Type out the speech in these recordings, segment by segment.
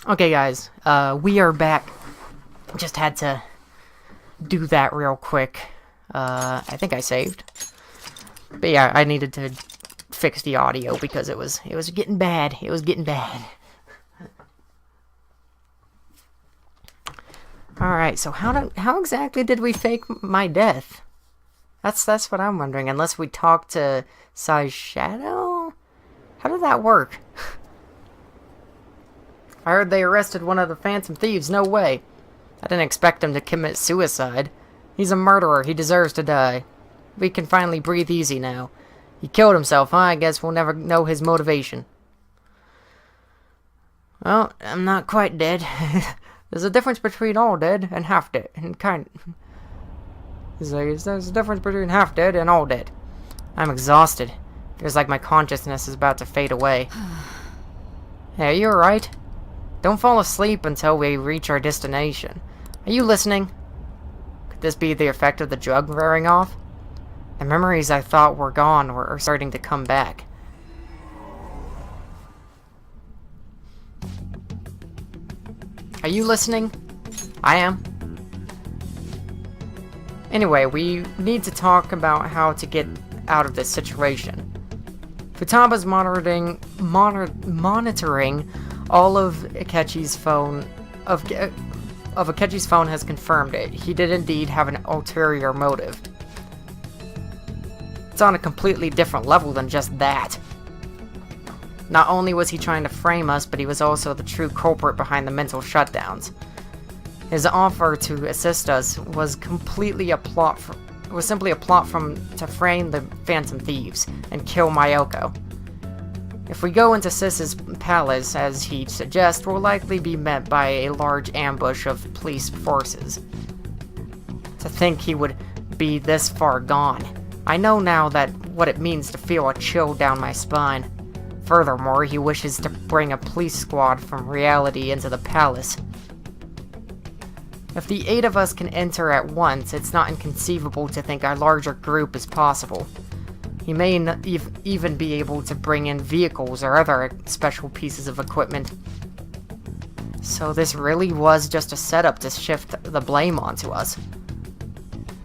Okay, guys, we are back. Just had to do that real quick. I think I saved. But yeah, I needed to fix the audio because it was getting bad. It was getting bad. Alright, so how exactly did we fake my death? That's what I'm wondering. Unless we talked to Sai's Shadow? How did that work? I heard they arrested one of the Phantom Thieves. No way. I didn't expect him to commit suicide. He's a murderer. He deserves to die. We can finally breathe easy now. He killed himself, huh? I guess we'll never know his motivation. Well, I'm not quite dead. There's a difference between all dead and half dead. And there's a difference between half dead and all dead. I'm exhausted. Feels like my consciousness is about to fade away. Hey, are you alright? Don't fall asleep until we reach our destination. Are you listening? Could this be the effect of the drug wearing off? The memories I thought were gone are starting to come back. Are you listening? I am. Anyway, we need to talk about how to get out of this situation. Futaba's monitoring all of Akechi's phone of Akechi's phone has confirmed it. He did indeed have an ulterior motive. It's on a completely different level than just that. Not only was he trying to frame us, but he was also the true culprit behind the mental shutdowns. His offer to assist us was simply a plot to frame the Phantom Thieves and kill Mayoko. If we go into Sis's palace, as he suggests, we'll likely be met by a large ambush of police forces. To think he would be this far gone. I know now what it means to feel a chill down my spine. Furthermore, he wishes to bring a police squad from reality into the palace. If the 8 of us can enter at once, it's not inconceivable to think a larger group is possible. He may even be able to bring in vehicles or other special pieces of equipment. So this really was just a setup to shift the blame onto us.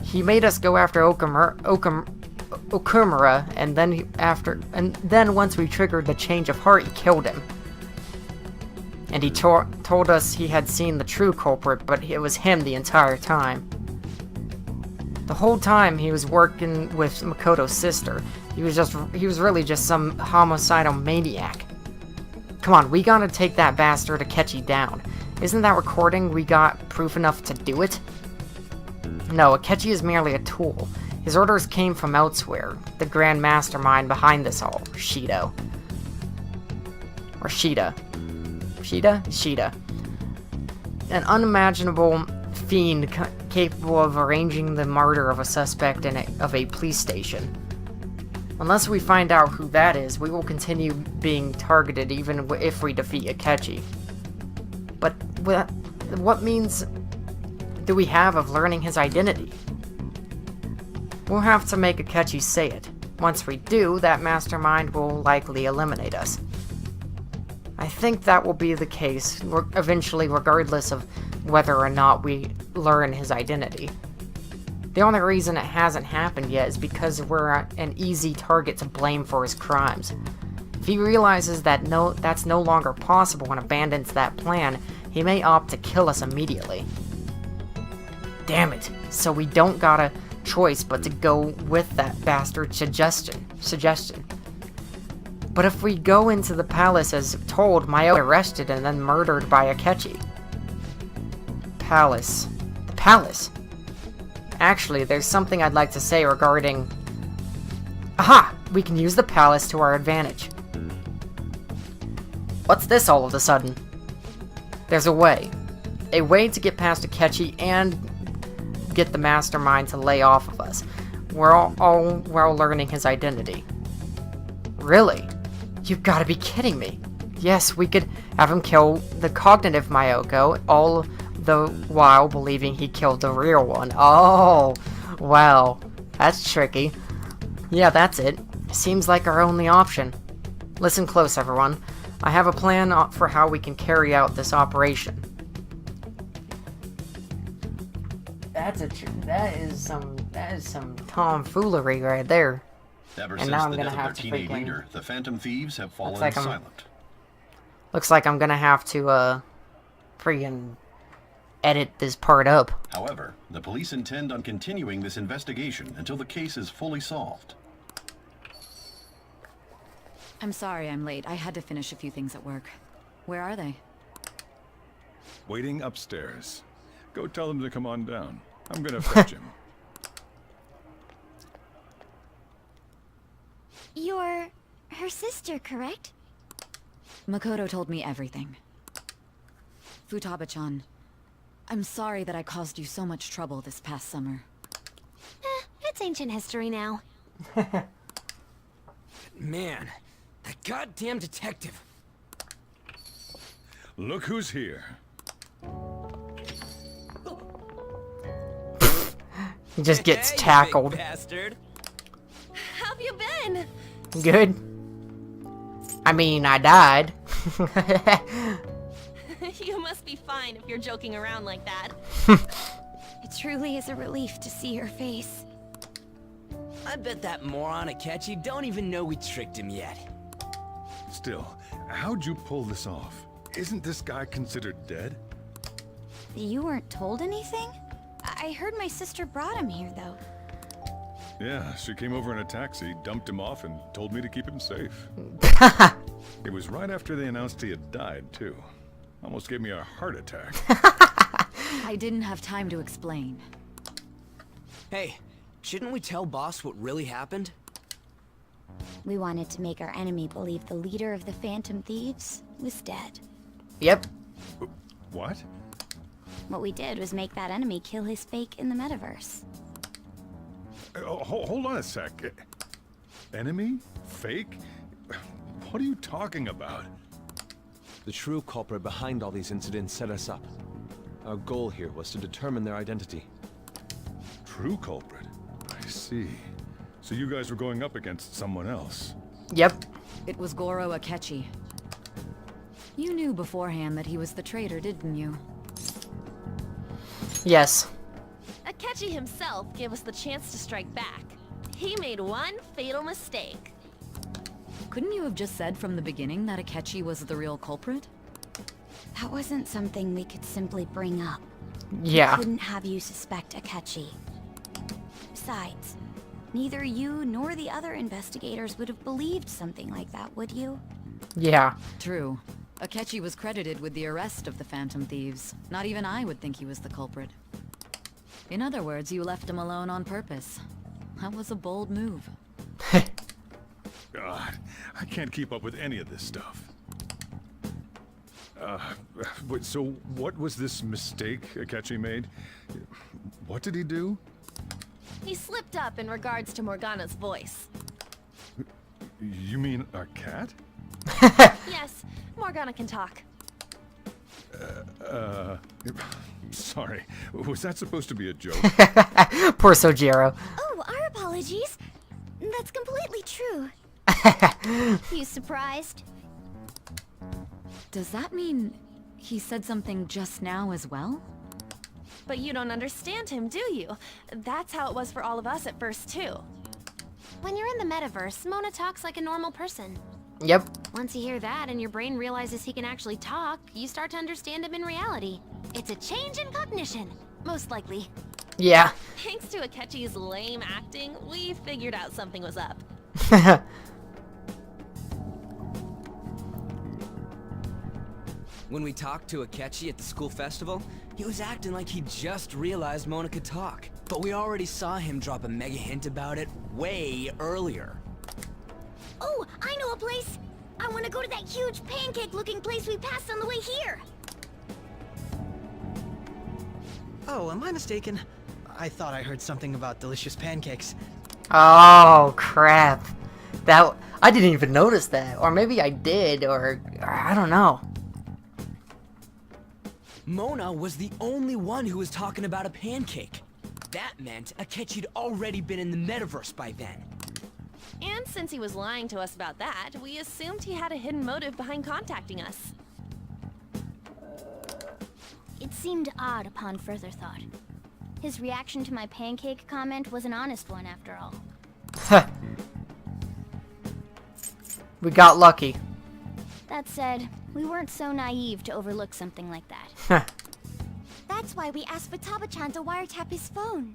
He made us go after Okumura, and then once we triggered the change of heart, he killed him. And he told us he had seen the true culprit, but it was him the entire time. The whole time he was working with Makoto's sister. He was really just some homicidal maniac. Come on, we gotta take that bastard Akechi down. Isn't that recording we got proof enough to do it? No, Akechi is merely a tool. His orders came from elsewhere. The grand mastermind behind this all, Shido. Or Shida. Shida? Shida. An unimaginable fiend capable of arranging the murder of a suspect of a police station. Unless we find out who that is, we will continue being targeted even if we defeat Akechi. But what means do we have of learning his identity? We'll have to make Akechi say it. Once we do, that mastermind will likely eliminate us. I think that will be the case eventually, regardless of whether or not we learn his identity. The only reason it hasn't happened yet is because we're an easy target to blame for his crimes. If he realizes that that's no longer possible and abandons that plan, he may opt to kill us immediately. Damn it, so we don't got a choice but to go with that bastard suggestion. But if we go into the palace as told, Mayo arrested and then murdered by Akechi. Palace. The palace. Actually, there's something I'd like to say regarding... Aha! We can use the palace to our advantage. What's this all of a sudden? There's a way. A way to get past Akechi and get the mastermind to lay off of us. We're all while learning his identity. Really? You've got to be kidding me. Yes, we could have him kill the cognitive Mayoko, all the while believing he killed the real one. Oh, well, that's tricky. Yeah, that's it. Seems like our only option. Listen close, everyone. I have a plan for how we can carry out this operation. That is some tomfoolery right there. Ever And since now I'm the gonna death have of to their teenage freaking- leader, the Phantom Thieves have fallen like I'm- silent. Looks like I'm gonna have to freaking edit this part up. However, the police intend on continuing this investigation until the case is fully solved. I'm sorry I'm late. I had to finish a few things at work. Where are they? Waiting upstairs. Go tell them to come on down. I'm gonna fetch him. You're her sister, correct? Makoto told me everything. Futaba-chan, I'm sorry that I caused you so much trouble this past summer. It's ancient history now. Man, that goddamn detective. Look who's here. He just gets Hey, you tackled. big bastard. How have you been? Good. I mean, I died. You must be fine if you're joking around like that. It truly is a relief to see your face. I bet that moron Akechi don't even know we tricked him yet. Still, how'd you pull this off? Isn't this guy considered dead? You weren't told anything? I heard my sister brought him here, though. Yeah, she came over in a taxi, dumped him off, and told me to keep him safe. It was right after they announced he had died, too. Almost gave me a heart attack. I didn't have time to explain. Hey, shouldn't we tell boss what really happened? We wanted to make our enemy believe the leader of the Phantom Thieves was dead. Yep. What? What we did was make that enemy kill his fake in the metaverse. Hold on a sec. Enemy? Fake? What are you talking about? The true culprit behind all these incidents set us up. Our goal here was to determine their identity. True culprit? I see. So you guys were going up against someone else. Yep. It was Goro Akechi. You knew beforehand that he was the traitor, didn't you? Yes. Akechi himself gave us the chance to strike back. He made one fatal mistake. Couldn't you have just said from the beginning that Akechi was the real culprit? That wasn't something we could simply bring up. Yeah. Couldn't have you suspect Akechi. Besides, neither you nor the other investigators would have believed something like that, would you? Yeah. True. Akechi was credited with the arrest of the Phantom Thieves. Not even I would think he was the culprit. In other words, you left him alone on purpose. That was a bold move. God, I can't keep up with any of this stuff. But so what was this mistake Akechi made? What did he do? He slipped up in regards to Morgana's voice. You mean a cat? Yes, Morgana can talk. Sorry, was that supposed to be a joke? Poor Sojiro. Oh, our apologies. That's completely true. You surprised? Does that mean he said something just now as well? But you don't understand him, do you? That's how it was for all of us at first, too. When you're in the metaverse, Mona talks like a normal person. Yep. Once you hear that and your brain realizes he can actually talk, you start to understand him in reality. It's a change in cognition, most likely. Yeah. Thanks to Akechi's lame acting, we figured out something was up. When we talked to Akechi at the school festival, he was acting like he just realized Mona could talk. But we already saw him drop a mega hint about it way earlier. Oh, I know a place! I want to go to that huge pancake-looking place we passed on the way here! Oh, am I mistaken? I thought I heard something about delicious pancakes. Oh, crap. I didn't even notice that. Or maybe I did, or I don't know. Mona was the only one who was talking about a pancake. That meant Akechi'd already been in the metaverse by then. And since he was lying to us about that, we assumed he had a hidden motive behind contacting us. It seemed odd upon further thought. His reaction to my pancake comment was an honest one, after all. We got lucky. That said, we weren't so naive to overlook something like that. That's why we asked Futaba-chan to wiretap his phone.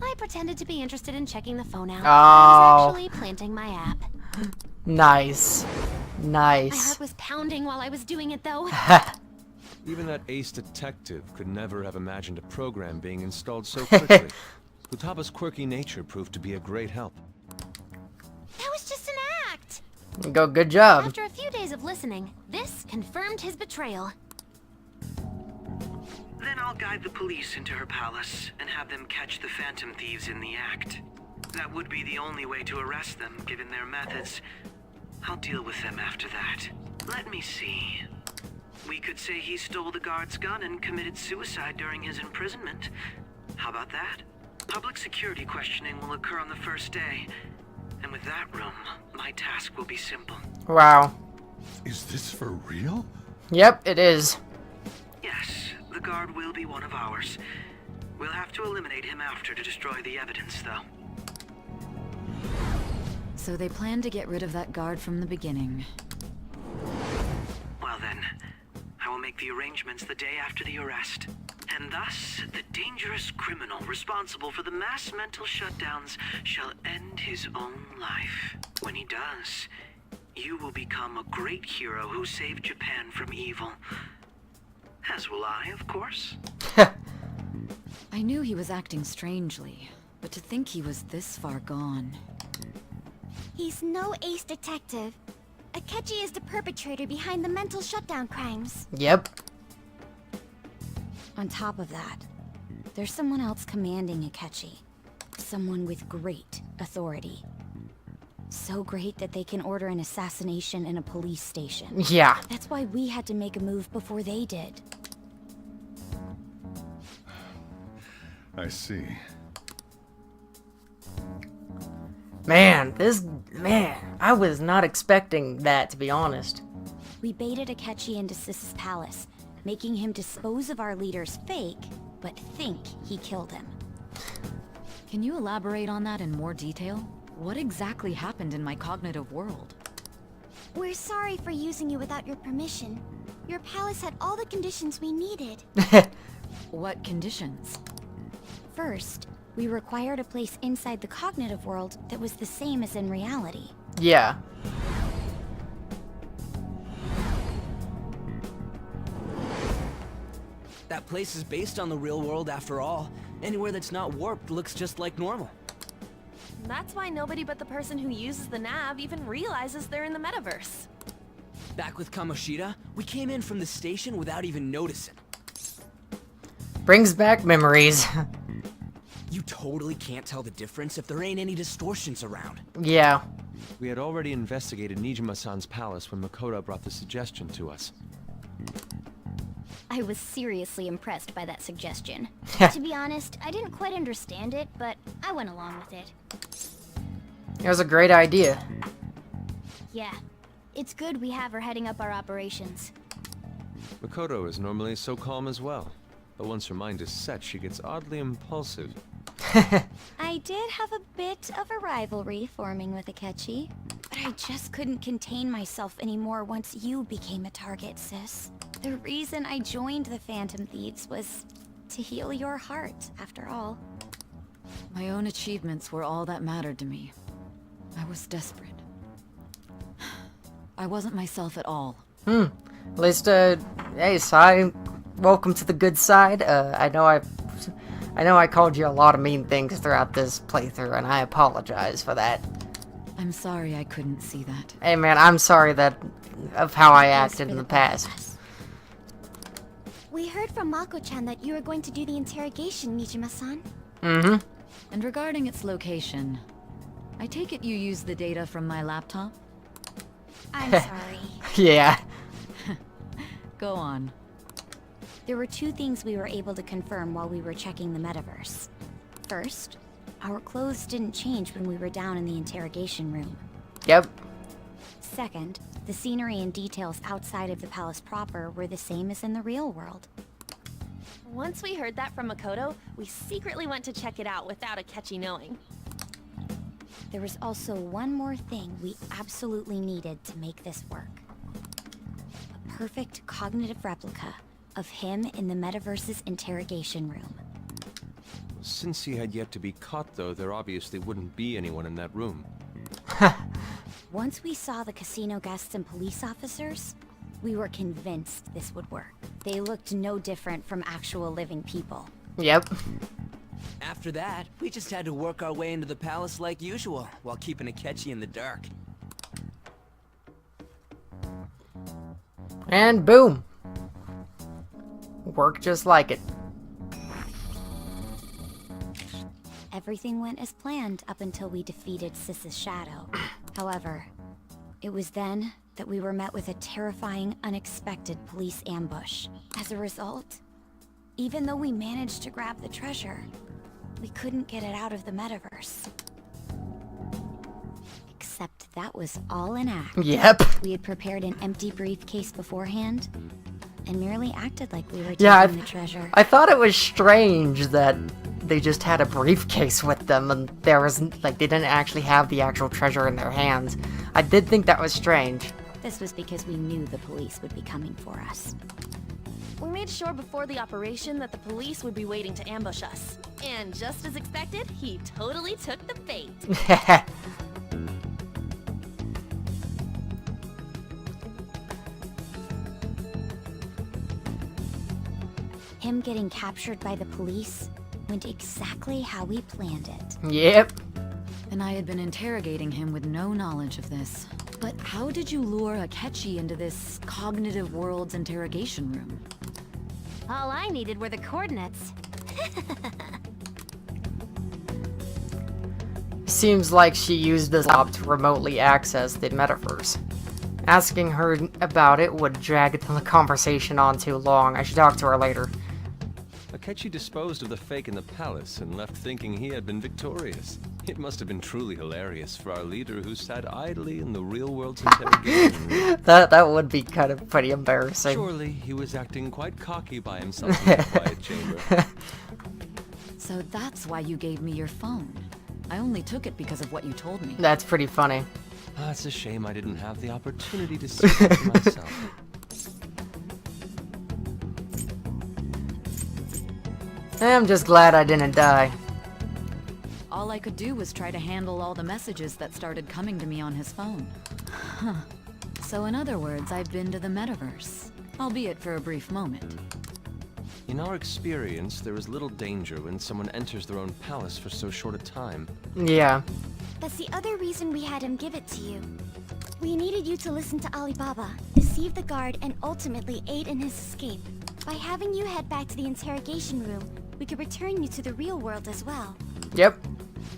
I pretended to be interested in checking the phone out. Oh. I was actually planting my app. Nice. My Nice. heart was pounding while I was doing it, though. Even that ace detective could never have imagined a program being installed so quickly. Futaba's quirky nature proved to be a great help. That was just an act. Go, good job. After a few days of listening, this confirmed his betrayal. Then I'll guide the police into her palace and have them catch the Phantom Thieves in the act. That would be the only way to arrest them, given their methods. I'll deal with them after that. Let me see. We could say he stole the guard's gun and committed suicide during his imprisonment. How about that? Public security questioning will occur on the first day. And with that room, my task will be simple. Wow. Is this for real? Yep, it is. Yes, the guard will be one of ours. We'll have to eliminate him after to destroy the evidence, though. So they planned to get rid of that guard from the beginning. Well then, I will make the arrangements the day after the arrest. And thus, the dangerous criminal responsible for the mass mental shutdowns shall end his own life. When he does, you will become a great hero who saved Japan from evil. As will I, of course. I knew he was acting strangely, but to think he was this far gone. He's no ace detective. Akechi is the perpetrator behind the mental shutdown crimes. Yep. On top of that, there's someone else commanding Akechi. Someone with great authority. So great that they can order an assassination in a police station. Yeah. That's why we had to make a move before they did. I see. Man, I was not expecting that, to be honest. We baited Akechi into Sis's palace, making him dispose of our leader's fake, but think he killed him. Can you elaborate on that in more detail? What exactly happened in my cognitive world? We're sorry for using you without your permission. Your palace had all the conditions we needed. What conditions? First, we required a place inside the cognitive world that was the same as in reality. Yeah. That place is based on the real world after all. Anywhere that's not warped looks just like normal. That's why nobody but the person who uses the nav even realizes they're in the metaverse. Back with Kamoshida, we came in from the station without even noticing. Brings back memories. You totally can't tell the difference if there ain't any distortions around. Yeah. We had already investigated Nijima-san's palace when Makoto brought the suggestion to us. I was seriously impressed by that suggestion. To be honest, I didn't quite understand it, but I went along with it. It was a great idea. Yeah, it's good we have her heading up our operations. Makoto is normally so calm as well, but once her mind is set, she gets oddly impulsive. I did have a bit of a rivalry forming with Akechi, but I just couldn't contain myself anymore once you became a target, sis. The reason I joined the Phantom Thieves was to heal your heart, after all. My own achievements were all that mattered to me. I was desperate. I wasn't myself at all. At least, hey, Sai, welcome to the good side. I know I called you a lot of mean things throughout this playthrough, and I apologize for that. I'm sorry I couldn't see that. Hey man, I'm sorry of how I acted in the past. We heard from Mako-chan that you were going to do the interrogation, Nijima-san. Mm-hmm. And regarding its location, I take it you used the data from my laptop? I'm sorry. Yeah. Go on. There were two things we were able to confirm while we were checking the metaverse. First, Our clothes didn't change when we were down in the interrogation room. Yep. Second, the scenery and details outside of the palace proper were the same as in the real world. Once we heard that from Makoto, we secretly went to check it out without Akechi knowing. There was also one more thing we absolutely needed to make this work. A perfect cognitive replica of him in the metaverse's interrogation room. Since he had yet to be caught, though, there obviously wouldn't be anyone in that room. Once we saw the casino guests and police officers, we were convinced this would work. They looked no different from actual living people. Yep. After that, we just had to work our way into the palace like usual, while keeping Akechi in the dark. And boom. Worked just like it. Everything went as planned up until we defeated Sis's shadow. However, it was then that we were met with a terrifying, unexpected police ambush. As a result, even though we managed to grab the treasure, we couldn't get it out of the metaverse. Except that was all an act. Yep. We had prepared an empty briefcase beforehand, and merely acted like we were Yeah, taking the treasure. I thought it was strange that they just had a briefcase with them and there was, like, they didn't actually have the actual treasure in their hands. I did think that was strange. This was because we knew the police would be coming for us. We made sure before the operation that the police would be waiting to ambush us. And just as expected, he totally took the bait. Him getting captured by the police went exactly how we planned it. Yep. And I had been interrogating him with no knowledge of this. But how did you lure Akechi into this cognitive world's interrogation room? All I needed were the coordinates. Seems like she used this job to remotely access the metaverse. Asking her about it would drag the conversation on too long. I should talk to her later. Akechi disposed of the fake in the palace and left thinking he had been victorious. It must have been truly hilarious for our leader who sat idly in the real world's interrogation room. That would be kind of pretty embarrassing. Surely he was acting quite cocky by himself in the quiet chamber. So that's why you gave me your phone. I only took it because of what you told me. That's pretty funny. Ah, it's a shame I didn't have the opportunity to see it for myself. I'm just glad I didn't die. All I could do was try to handle all the messages that started coming to me on his phone. Huh. So in other words, I've been to the metaverse, albeit for a brief moment. In our experience, there is little danger when someone enters their own palace for so short a time. Yeah. That's the other reason we had him give it to you. We needed you to listen to Alibaba, deceive the guard, and ultimately aid in his escape. By having you head back to the interrogation room, we could return you to the real world as well. Yep.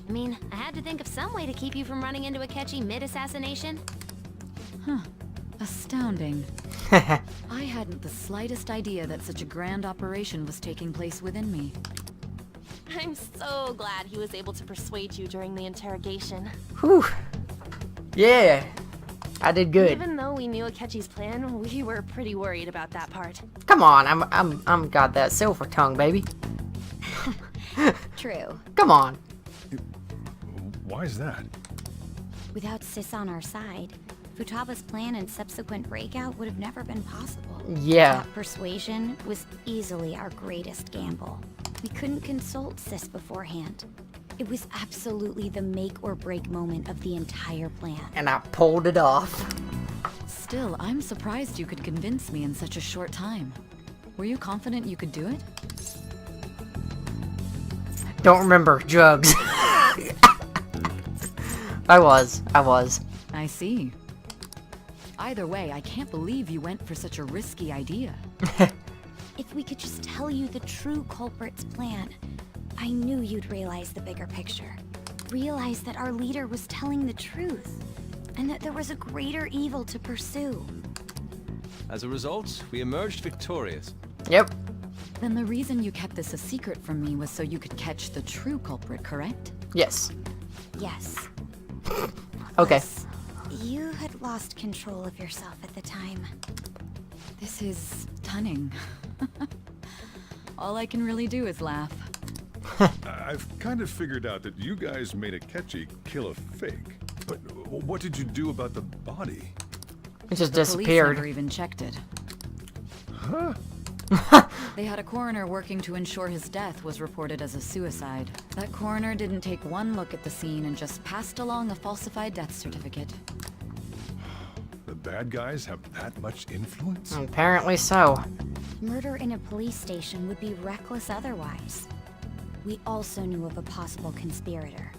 I mean, I had to think of some way to keep you from running into Akechi mid-assassination. Huh. Astounding. I hadn't the slightest idea that such a grand operation was taking place within me. I'm so glad he was able to persuade you during the interrogation. Whew. Yeah. I did good. Even though we knew Akechi's plan, we were pretty worried about that part. Come on, I'm got that silver tongue, baby. True. Come on. Why is that? Without Sis on our side, Futaba's plan and subsequent breakout would have never been possible. Yeah. That persuasion was easily our greatest gamble. We couldn't consult Sis beforehand. It was absolutely the make or break moment of the entire plan. And I pulled it off. Still, I'm surprised you could convince me in such a short time. Were you confident you could do it? Don't remember drugs. I was. I see. Either way, I can't believe you went for such a risky idea. If we could just tell you the true culprit's plan, I knew you'd realize the bigger picture. Realize that our leader was telling the truth, and that there was a greater evil to pursue. As a result, we emerged victorious. Yep. Then the reason you kept this a secret from me was so you could catch the true culprit, correct? Yes. Yes. Okay. Plus, you had lost control of yourself at the time. This is stunning. All I can really do is laugh. I've kind of figured out that you guys made Akechi kill a fake. But what did you do about the body? It just The police disappeared. never even checked it. Huh? They had a coroner working to ensure his death was reported as a suicide. That coroner didn't take one look at the scene and just passed along a falsified death certificate. The bad guys have that much influence? Apparently so. Murder in a police station would be reckless otherwise. We also knew of a possible conspirator.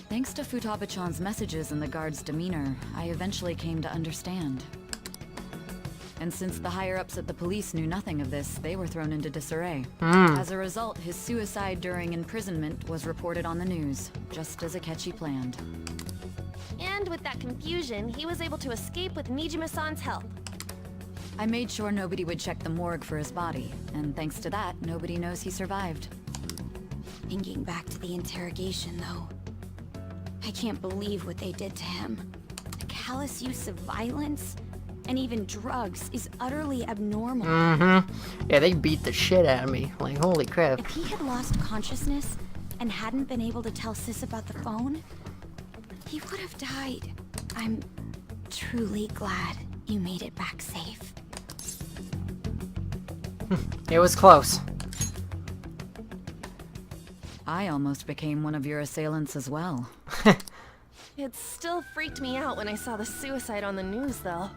Thanks to Futaba-chan's messages and the guard's demeanor, I eventually came to understand. And since the higher-ups at the police knew nothing of this, they were thrown into disarray. As a result, his suicide during imprisonment was reported on the news, just as Akechi planned. And with that confusion, he was able to escape with Nijima-san's help. I made sure nobody would check the morgue for his body, and thanks to that, nobody knows he survived. Thinking back to the interrogation, though, I can't believe what they did to him. The callous use of violence and even drugs is utterly abnormal. Yeah, they beat the shit out of me. Like, holy crap. If he had lost consciousness and hadn't been able to tell Sis about the phone, he would have died. I'm truly glad you made it back safe. It was close. I almost became one of your assailants as well. It still freaked me out when I saw the suicide on the news, though.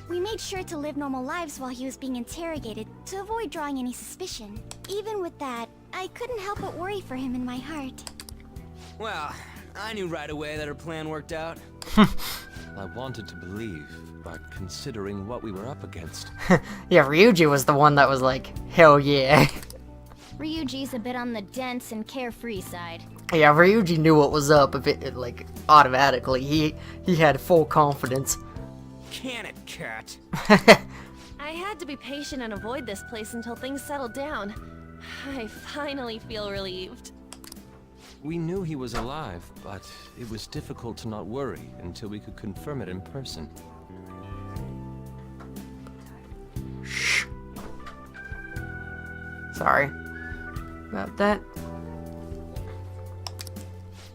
We made sure to live normal lives while he was being interrogated to avoid drawing any suspicion. Even with that, I couldn't help but worry for him in my heart. Well, I knew right away that her plan worked out. I wanted to believe, but considering what we were up against. Yeah, Ryuji was the one that was like, hell yeah. Ryuji's a bit on the dense and carefree side. Yeah, Ryuji knew what was up if it like automatically. He had full confidence. Can it, cat? I had to be patient and avoid this place until things settled down. I finally feel relieved. We knew he was alive, but it was difficult to not worry until we could confirm it in person. Shh. Sorry about that.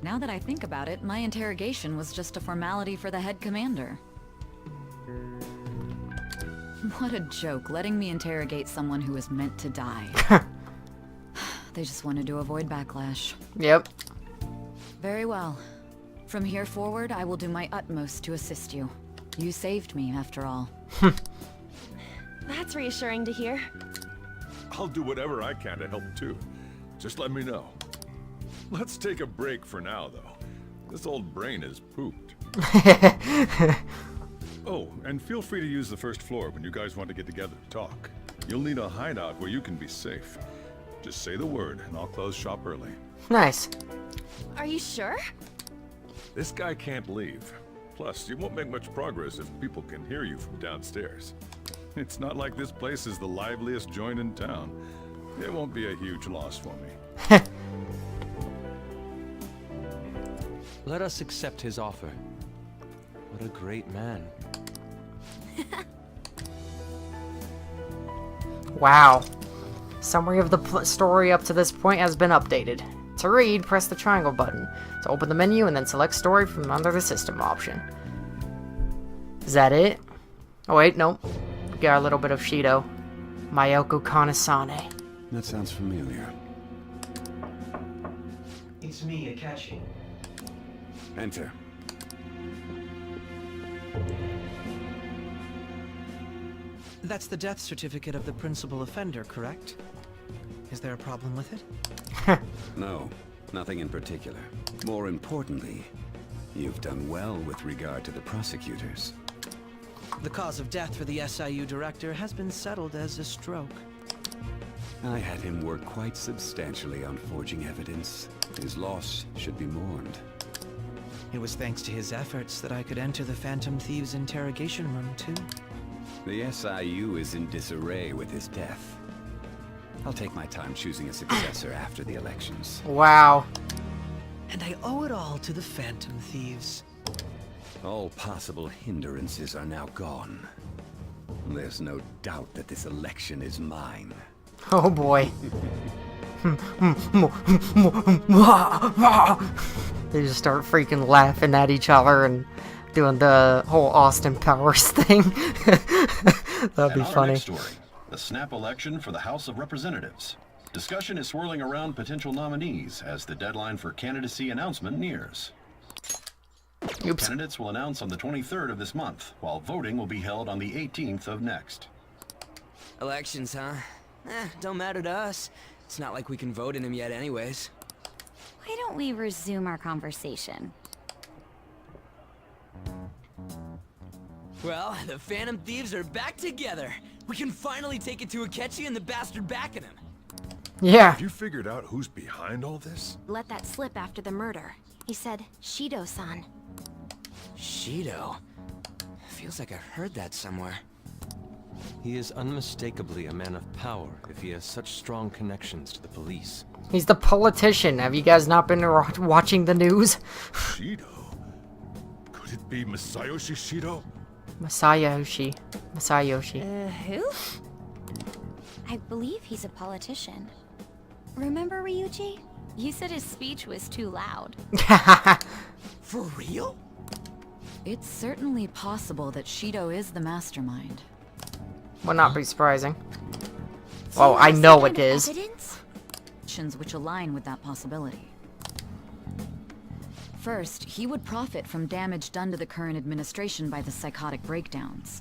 Now that I think about it, my interrogation was just a formality for the head commander. What a joke, letting me interrogate someone who was meant to die. They just wanted to avoid backlash. Yep. Very well. From here forward, I will do my utmost to assist you. You saved me, after all. That's reassuring to hear. I'll do whatever I can to help too. Just let me know. Let's take a break for now, though. This old brain is pooped. Oh, and feel free to use the first floor when you guys want to get together to talk. You'll need a hideout where you can be safe. Just say the word, and I'll close shop early. Nice. Are you sure? This guy can't leave. Plus, you won't make much progress if people can hear you from downstairs. It's not like this place is the liveliest joint in town. It won't be a huge loss for me. Let us accept his offer. What a great man. Wow. Summary of the story up to this point has been updated. To read, press the triangle button. To open the menu and then select story from under the system option. Is that it? Oh wait, nope. We got a little bit of Shido. Mayoko Kanasane. That sounds familiar. It's me, Akechi. Enter. That's the death certificate of the principal offender, correct? Is there a problem with it? No, nothing in particular. More importantly, you've done well with regard to the prosecutors. The cause of death for the SIU director has been settled as a stroke. I had him work quite substantially on forging evidence. His loss should be mourned. It was thanks to his efforts that I could enter the Phantom Thieves' interrogation room, too. The SIU is in disarray with his death. I'll take my time choosing a successor after the elections. Wow. And I owe it all to the Phantom Thieves. All possible hindrances are now gone. There's no doubt that this election is mine. Oh boy. They just start freaking laughing at each other and doing the whole Austin Powers thing. That'd be And on our funny. next story, the snap election for the House of Representatives. Discussion is swirling around potential nominees as the deadline for candidacy announcement nears. Oops. Candidates will announce on the 23rd of this month, while voting will be held on the 18th of next. Elections, huh? Don't matter to us. It's not like we can vote in them yet anyways. Why don't we resume our conversation? Well, the Phantom Thieves are back together. We can finally take it to Akechi and the bastard back at him. Yeah. Have you figured out who's behind all this? Let that slip after the murder. He said, Shido-san. Shido? Feels like I've heard that somewhere. He is unmistakably a man of power if he has such strong connections to the police. He's the politician. Have you guys not been watching the news? Shido? Could it be Masayoshi Shido? Masayoshi. Who? I believe he's a politician. Remember Ryuji? You said his speech was too loud. For real? It's certainly possible that Shido is the mastermind. Would not be surprising. Well, I know it is. Which align with that possibility. First, he would profit from damage done to the current administration by the psychotic breakdowns.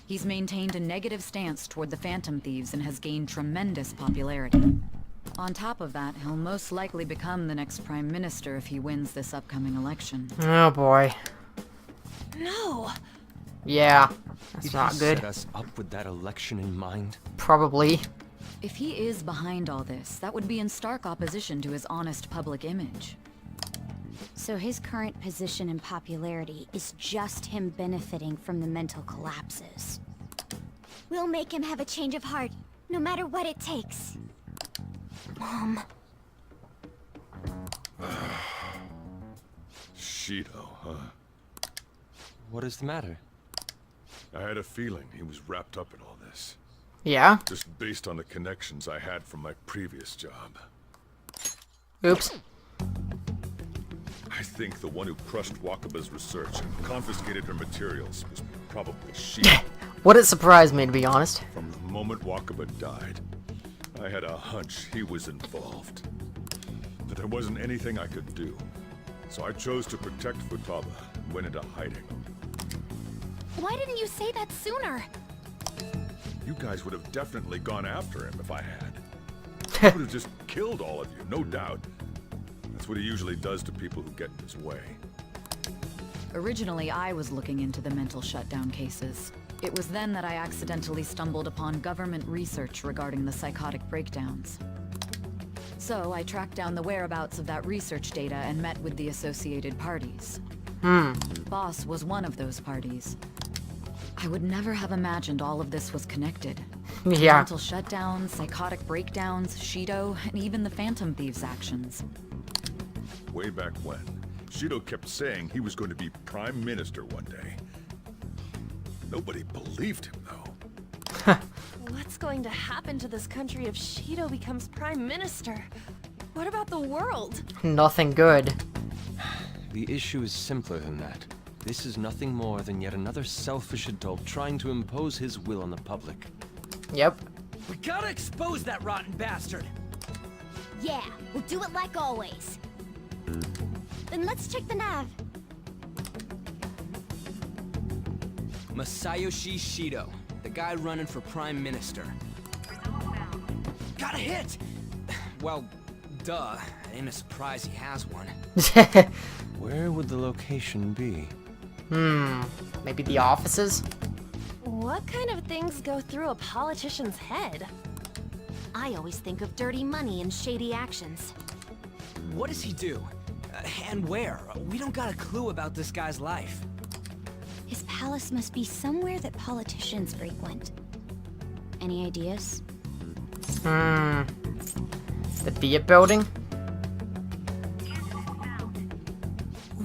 He's maintained a negative stance toward the Phantom Thieves and has gained tremendous popularity. On top of that, he'll most likely become the next Prime Minister if he wins this upcoming election. Oh boy. No. Yeah, that's Did not he good. set us up with that election in mind? Probably. If he is behind all this, that would be in stark opposition to his honest public image. So his current position and popularity is just him benefiting from the mental collapses. We'll make him have a change of heart, no matter what it takes. Mom. Shido, huh? What is the matter? I had a feeling he was wrapped up in all this. Yeah. Just based on the connections I had from my previous job. Oops. I think the one who crushed Wakaba's research and confiscated her materials was probably Shido. Wouldn't surprise me, to be honest. From the moment Wakaba died, I had a hunch he was involved. But there wasn't anything I could do. So I chose to protect Futaba and went into hiding. Why didn't you say that sooner? You guys would have definitely gone after him if I had. He would have just killed all of you, no doubt. That's what he usually does to people who get in his way. Originally, I was looking into the mental shutdown cases. It was then that I accidentally stumbled upon government research regarding the psychotic breakdowns. So I tracked down the whereabouts of that research data and met with the associated parties. Boss was one of those parties. I would never have imagined all of this was connected. Yeah. Mental shutdowns, psychotic breakdowns, Shido, and even the Phantom Thieves' actions. Way back when, Shido kept saying he was going to be Prime Minister one day. Nobody believed him, though. What's going to happen to this country if Shido becomes Prime Minister? What about the world? Nothing good. The issue is simpler than that. This is nothing more than yet another selfish adult trying to impose his will on the public. Yep. We gotta expose that rotten bastard! Yeah, we'll do it like always. Then let's check the nav. Masayoshi Shido, the guy running for Prime Minister. Got a hit! Well, duh. It ain't a surprise he has one. Where would the location be? Maybe the offices? What kind of things go through a politician's head? I always think of dirty money and shady actions. What does he do? And where? We don't got a clue about this guy's life. His palace must be somewhere that politicians frequent. Any ideas? The Diet building?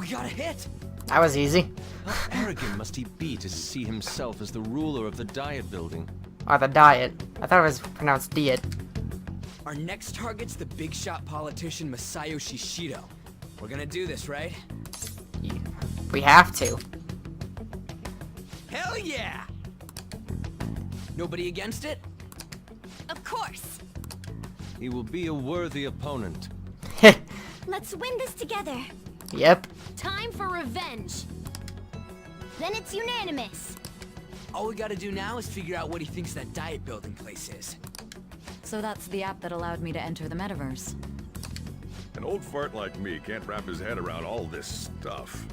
We got a hit! That was easy. How arrogant must he be to see himself as the ruler of the Diet building? Or the diet. I thought it was pronounced diet. Our next target's the big shot politician Masayoshi Shido. We're gonna do this, right? We have to. Hell yeah! Nobody against it? Of course. He will be a worthy opponent. Let's win this together. Yep. Time for revenge. Then it's unanimous. All we gotta do now is figure out what he thinks that Diet building place is. So that's the app that allowed me to enter the metaverse. An old fart like me can't wrap his head around all this stuff.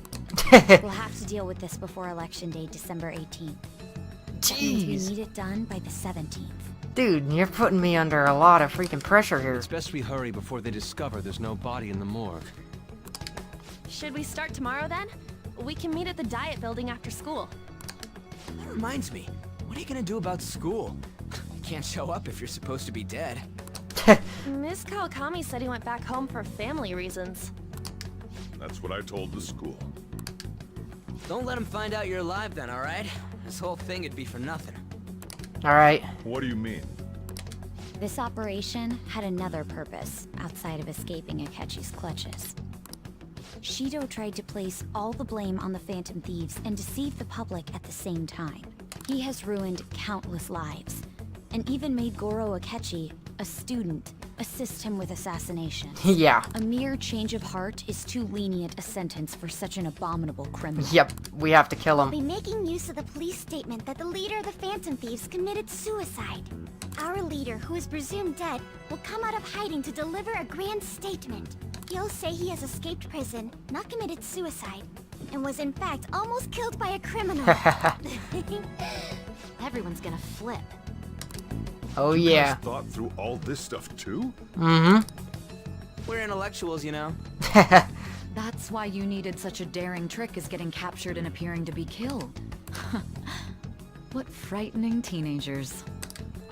We'll have to deal with this before Election Day, December 18th. That means Jeez. we need it done by the 17th. Dude, you're putting me under a lot of freaking pressure here. It's best we hurry before they discover there's no body in the morgue. Should we start tomorrow then? We can meet at the Diet building after school. That reminds me, what are you gonna do about school? You can't show up if you're supposed to be dead. Miss Kawakami said he went back home for family reasons. That's what I told the school. Don't let him find out you're alive then, alright? This whole thing would be for nothing. Alright. What do you mean? This operation had another purpose outside of escaping Akechi's clutches. Shido tried to place all the blame on the Phantom Thieves and deceive the public at the same time. He has ruined countless lives, and even made Goro Akechi, a student, assist him with assassination. Yeah. A mere change of heart is too lenient a sentence for such an abominable criminal. Yep. We have to kill By him. making use of the police statement that the leader of the Phantom Thieves committed suicide. Our leader, who is presumed dead, will come out of hiding to deliver a grand statement. He'll say he has escaped prison, not committed suicide, and was in fact almost killed by a criminal. Everyone's gonna flip. Oh You yeah. guys thought through all this stuff too? Mm-hmm. We're intellectuals, you know? That's why you needed such a daring trick as getting captured and appearing to be killed. What frightening teenagers.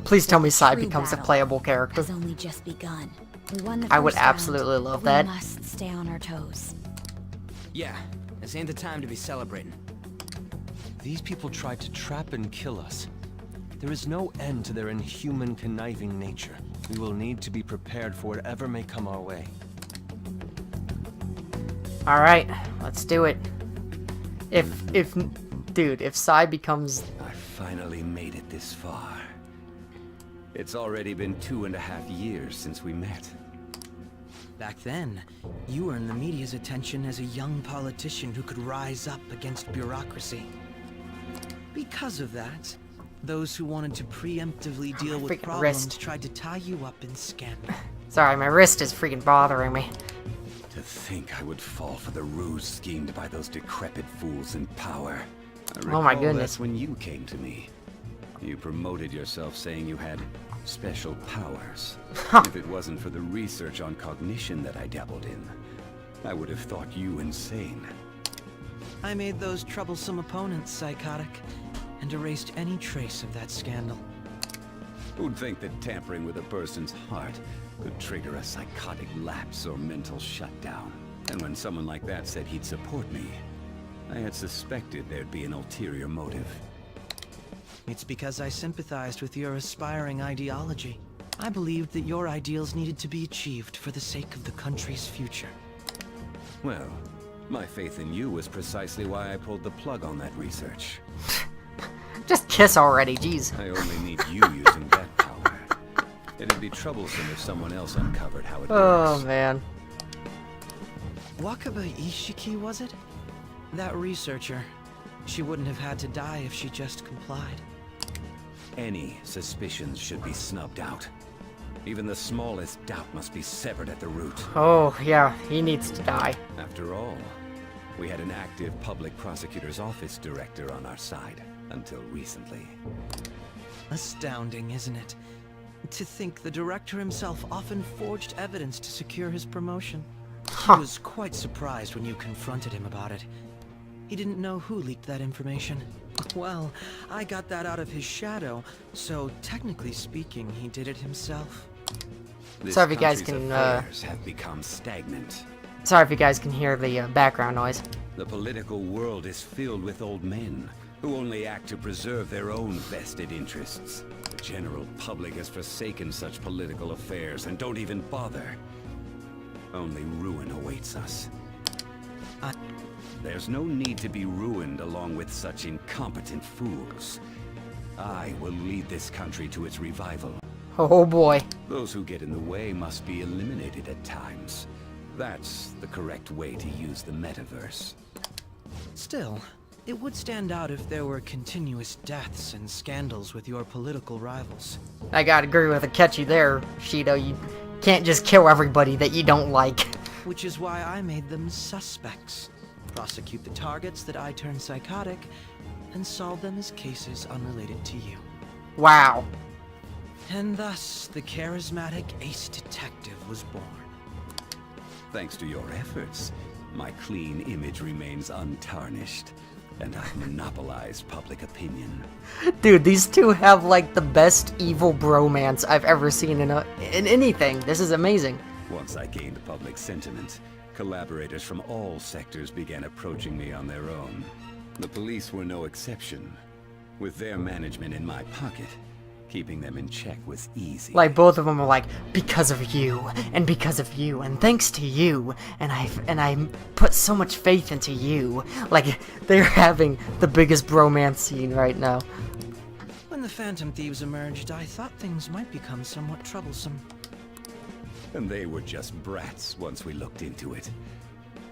Please tell me Sai True becomes a battle playable character. has only just begun. We won the I would first round. absolutely love We that. must stay on our toes. Yeah, this ain't the time to be celebrating. These people tried to trap and kill us. There is no end to their inhuman, conniving nature. We will need to be prepared for whatever may come our way. Alright, let's do it. Dude, if Sai becomes... I finally made it this far. It's already been 2.5 years since we met. Back then, you earned the media's attention as a young politician who could rise up against bureaucracy. Because of that, those who wanted to preemptively deal with freaking problems wrist. tried to tie you up in scandal. Sorry, my wrist is freaking bothering me. To think I would fall for the ruse schemed by those decrepit fools in power. I Oh my recall goodness. that when you came to me. You promoted yourself saying you had special powers. If it wasn't for the research on cognition that I dabbled in, I would have thought you insane. I made those troublesome opponents psychotic, and erased any trace of that scandal. Who'd think that tampering with a person's heart could trigger a psychotic lapse or mental shutdown? And when someone like that said he'd support me, I had suspected there'd be an ulterior motive. It's because I sympathized with your aspiring ideology. I believed that your ideals needed to be achieved for the sake of the country's future. Well, my faith in you was precisely why I pulled the plug on that research. Just kiss already, jeez. I only need you using that power. It'd be troublesome if someone else uncovered how it Oh works. man. Wakaba Ishiki, was it? That researcher. She wouldn't have had to die if she just complied. Any suspicions should be snubbed out. Even the smallest doubt must be severed at the root. Oh yeah, he needs to die. After all, we had an active public prosecutor's office director on our side, until recently. Astounding, isn't it? To think the director himself often forged evidence to secure his promotion. He was quite surprised when you confronted him about it. He didn't know who leaked that information. Well, I got that out of his shadow, so technically speaking, he did it himself. This So if you guys country's can, affairs have become stagnant. Sorry if you guys can hear the background noise. The political world is filled with old men who only act to preserve their own vested interests. The general public has forsaken such political affairs and don't even bother. Only ruin awaits us. There's no need to be ruined along with such incompetent fools. I will lead this country to its revival. Oh boy. Those who get in the way must be eliminated at times. That's the correct way to use the metaverse. Still, it would stand out if there were continuous deaths and scandals with your political rivals. I gotta agree with Akechi there, Shido. You can't just kill everybody that you don't like. Which is why I made them suspects. Prosecute the targets that I turn psychotic, and solve them as cases unrelated to you. Wow. And thus, the charismatic ace detective was born. Thanks to your efforts, my clean image remains untarnished, and I've monopolized public opinion. Dude, these two have like the best evil bromance I've ever seen in anything. This is amazing. Once I gained public sentiment, collaborators from all sectors began approaching me on their own. The police were no exception. With their management in my pocket, keeping them in check was easy. Like both of them are like, because of you, and thanks to you, and I put so much faith into you. Like they're having the biggest bromance scene right now. When the Phantom Thieves emerged, I thought things might become somewhat troublesome. And they were just brats once we looked into it.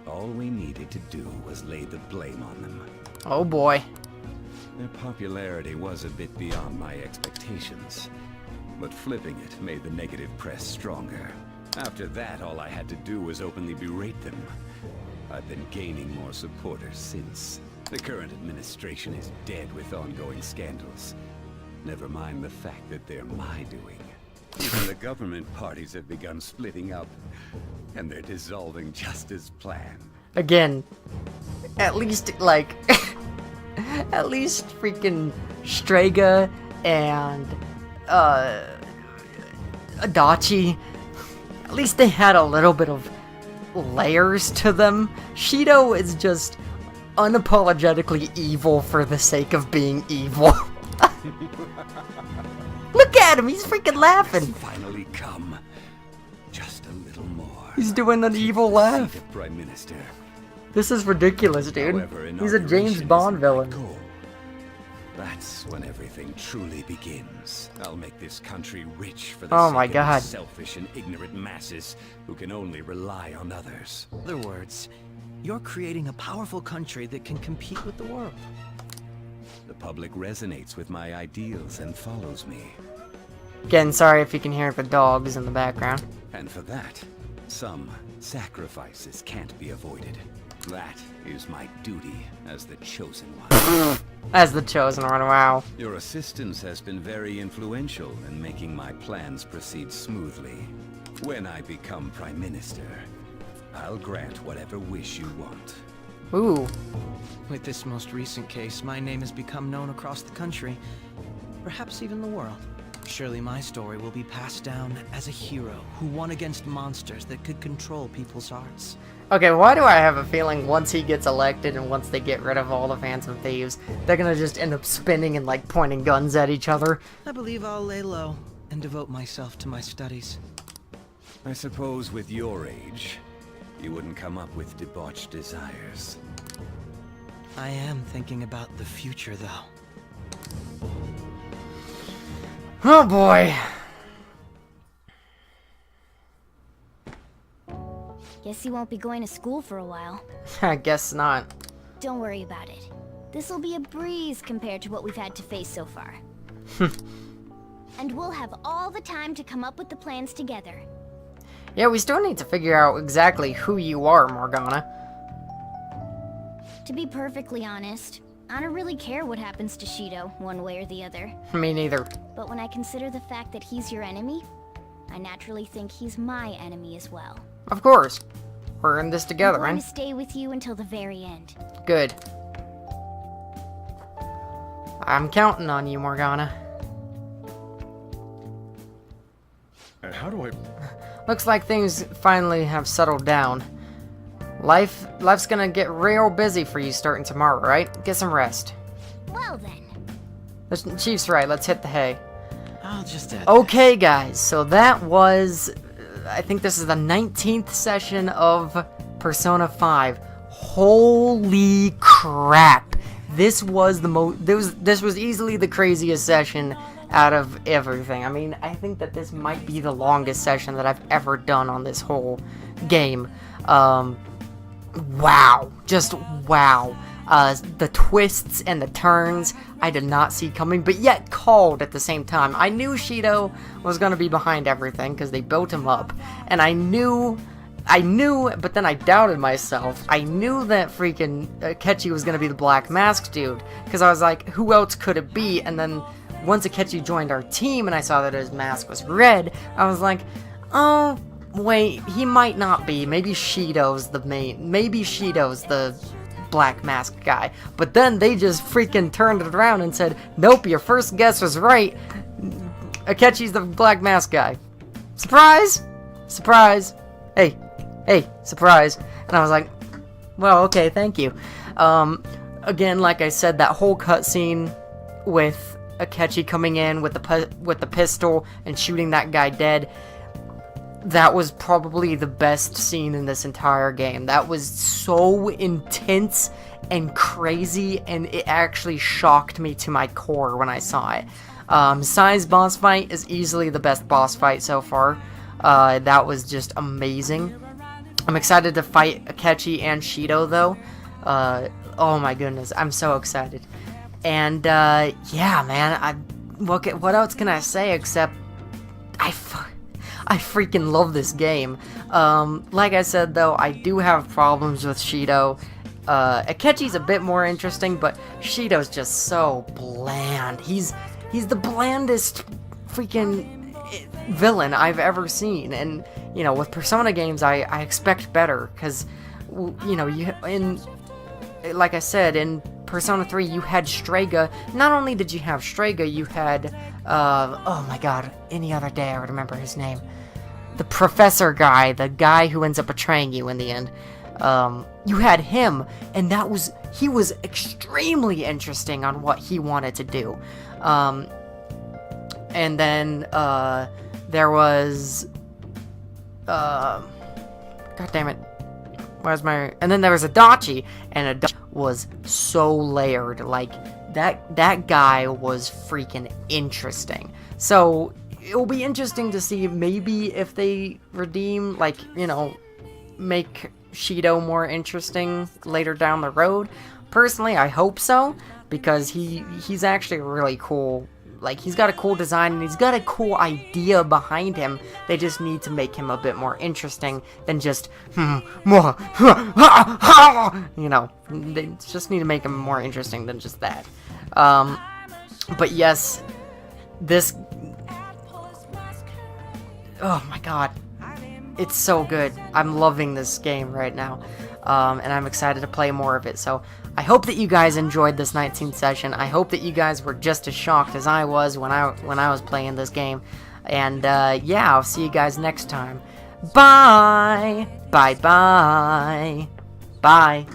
All we needed to do was lay the blame on them. Oh boy. Their popularity was a bit beyond my expectations, but flipping it made the negative press stronger. After that, all I had to do was openly berate them. I've been gaining more supporters since. The current administration is dead with ongoing scandals. Never mind the fact that they're my doing. Even the government parties have begun splitting up, and they're dissolving just as planned. Again, at least, like, at least freaking Strega and, Adachi, at least they had a little bit of layers to them. Shido is just unapologetically evil for the sake of being evil. Look at him, he's freaking laughing. It's finally come. Just a little more. He's doing an evil laugh. Seat of Prime Minister. This is ridiculous, dude. However, He's a James inauguration Bond isn't my villain. goal. That's when everything truly begins. I'll make this country rich for the Oh sake my of God. its selfish and ignorant masses who can only rely on others. In other words, you're creating a powerful country that can compete with the world. The public resonates with my ideals and follows me. Again, sorry if you can hear the dogs in the background. And for that, some sacrifices can't be avoided. That is my duty as the chosen one. As the chosen one, wow. Your assistance has been very influential in making my plans proceed smoothly. When I become Prime Minister, I'll grant whatever wish you want. Ooh. With this most recent case, my name has become known across the country, perhaps even the world. Surely my story will be passed down as a hero who won against monsters that could control people's hearts. Okay, why do I have a feeling once he gets elected and once they get rid of all the Phantom Thieves, they're gonna just end up spinning and like pointing guns at each other? I believe I'll lay low and devote myself to my studies. I suppose with your age, you wouldn't come up with debauched desires. I am thinking about the future, though. Oh boy. Guess you won't be going to school for a while. I guess not. Don't worry about it. This'll be a breeze compared to what we've had to face so far. And we'll have all the time to come up with the plans together. Yeah, we still need to figure out exactly who you are, Morgana. To be perfectly honest, I don't really care what happens to Shido, one way or the other. Me neither. But when I consider the fact that he's your enemy, I naturally think he's my enemy as well. Of course. We're in this together, I'm going man. to stay with you until the very end. Good. I'm counting on you, Morgana. And how do I... Looks like things finally have settled down. Life's gonna get real busy for you starting tomorrow, right? Get some rest. Well then. The Chief's right, let's hit the hay. I'll just add Okay, guys, so that was... I think this is the 19th session of Persona 5. Holy crap! This was the this was easily the craziest session out of everything. I mean, I think that this might be the longest session that I've ever done on this whole game. Wow. Just wow. The twists and the turns I did not see coming, but yet called at the same time. I knew Shido was going to be behind everything because they built him up, and I knew, but then I doubted myself. I knew that freaking Akechi was going to be the Black Mask dude, because I was like, who else could it be? And then once Akechi joined our team and I saw that his mask was red, I was like, oh, wait, he might not be. Maybe Shido's the main, maybe Shido's the Black Mask guy. But then they just freaking turned it around and said, nope, your first guess was right. Akechi's the Black Mask guy. Surprise! Surprise! Hey, surprise. And I was like, well, okay, thank you. Again, like I said, that whole cutscene with Akechi coming in with the pistol and shooting that guy dead, that was probably the best scene in this entire game. That was so intense and crazy, and it actually shocked me to my core when I saw it. Sai's boss fight is easily the best boss fight so far. That was just amazing. I'm excited to fight Akechi and Shido, though. Oh my goodness, I'm so excited. And, yeah, man, what else can I say except I freaking love this game. Like I said, though, I do have problems with Shido. Akechi's a bit more interesting, but Shido's just so bland. He's the blandest freaking villain I've ever seen. And, you know, with Persona games, I expect better, because, you know, like I said, in Persona 3, you had Strega. Not only did you have Strega, you had, oh my god, any other day I would remember his name. The professor guy, the guy who ends up betraying you in the end. You had him, and he was extremely interesting on what he wanted to do. And then, there was, god damn it. And then there was Adachi, and Adachi was so layered. Like, that guy was freaking interesting. So, it'll be interesting to see maybe if they redeem, like, you know, make Shido more interesting later down the road. Personally, I hope so, because he's actually really cool. Like, he's got a cool design, and he's got a cool idea behind him. They just need to make him a bit more interesting than just, you know, they just need to make him more interesting than just that. But yes, this, oh my god, it's so good. I'm loving this game right now, and I'm excited to play more of it. So I hope that you guys enjoyed this 19th session. I hope that you guys were just as shocked as I was when I was playing this game. And yeah, I'll see you guys next time. Bye. Bye. Bye. Bye.